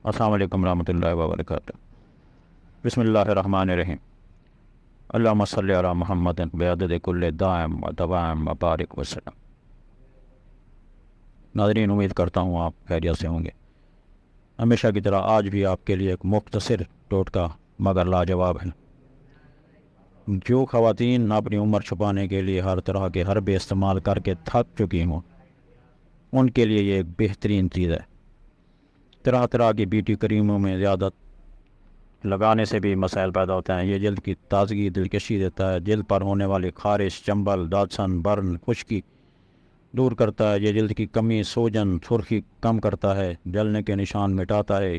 السلام علیکم ورحمۃ اللہ وبرکاتہ۔ بسم اللہ الرحمن الرحیم۔ اللہم صلی علی محمد بعدد کل دائم و دوام و بارک وسلم۔ ناظرین، امید کرتا ہوں آپ خیریت سے ہوں گے۔ ہمیشہ کی طرح آج بھی آپ کے لیے ایک مختصر ٹوٹکا مگر لاجواب ہے۔ جو خواتین اپنی عمر چھپانے کے لیے ہر طرح کے حربے استعمال کر کے تھک چکی ہوں، ان کے لیے یہ ایک بہترین چیز ہے۔ طرح طرح کی بیوٹی کریموں میں زیادہ لگانے سے بھی مسائل پیدا ہوتے ہیں۔ یہ جلد کی تازگی دلکشی دیتا ہے، جلد پر ہونے والی خارش، چنبل، داغسن، برن، خشکی دور کرتا ہے۔ یہ جلد کی کمی، سوجن، سرخی کم کرتا ہے، جلنے کے نشان مٹاتا ہے،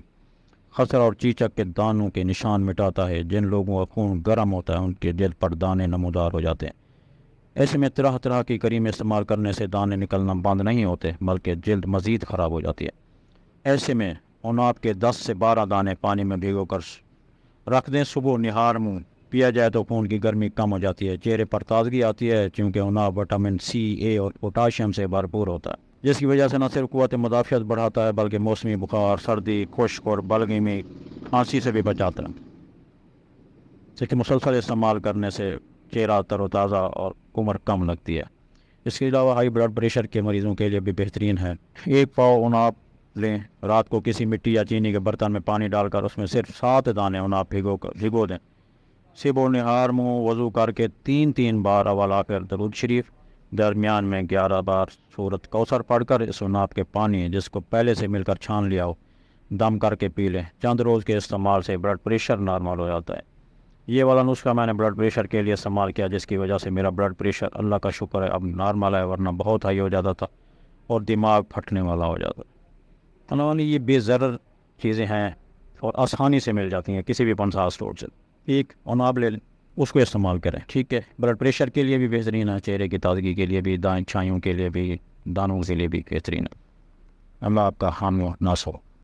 خسر اور چیچک کے دانوں کے نشان مٹاتا ہے۔ جن لوگوں کا خون گرم ہوتا ہے ان کے جلد پر دانے نمودار ہو جاتے ہیں۔ ایسے میں طرح طرح کی کریم استعمال کرنے سے دانے نکلنا بند نہیں ہوتے بلکہ جلد مزید خراب ہو جاتی ہے۔ ایسے میں عناب کے 10 سے 12 دانے پانی میں بھگو کر رکھ دیں۔ صبح نہار منہ پیا جائے تو خون کی گرمی کم ہو جاتی ہے، چہرے پر تازگی آتی ہے، کیونکہ عناب وٹامن سی، اے اور پوٹاشیم سے بھرپور ہوتا ہے، جس کی وجہ سے نہ صرف قوت مدافعت بڑھاتا ہے بلکہ موسمی بخار، سردی، خشک اور بلغمی میں کھانسی سے بھی بچاتا ہے۔ اس کے مسلسل استعمال کرنے سے چہرہ تر و تازہ اور عمر کم لگتی ہے۔ اس کے علاوہ ہائی بلڈ پریشر کے مریضوں کے لیے بھی بہترین ہے۔ 1 پاؤ عناب لیں، رات کو کسی مٹی یا چینی کے برتن میں پانی ڈال کر اس میں صرف 7 دانے عناب بھگو دیں۔ صبح و نہار منہ وضو کر کے 3 بار اول آخر درود شریف، درمیان میں 11 بار سورۃ کوثر پڑھ کر اس عناب کے پانی جس کو پہلے سے مل کر چھان لیا ہو دم کر کے پی لیں۔ چند روز کے استعمال سے بلڈ پریشر نارمل ہو جاتا ہے۔ یہ والا نسخہ میں نے بلڈ پریشر کے لیے استعمال کیا، جس کی وجہ سے میرا بلڈ پریشر اللہ کا شکر ہے اب نارمل ہے، ورنہ بہت ہائی ہو جاتا تھا اور دماغ پھٹنے والا ہو جاتا تھا۔ یہ بے ضرر چیزیں ہیں اور آسانی سے مل جاتی ہیں کسی بھی پنسا اسٹور سے۔ ایک عناب لے لیں، اس کو استعمال کریں، ٹھیک ہے۔ بلڈ پریشر کے لیے بھی بہترین ہے، چہرے کی تازگی کے لیے بھی، دائیں چھائیوں کے لیے بھی، دانوں کے لیے بھی بہترین ہے۔ اللہ آپ کا حامی و ناصر ہو۔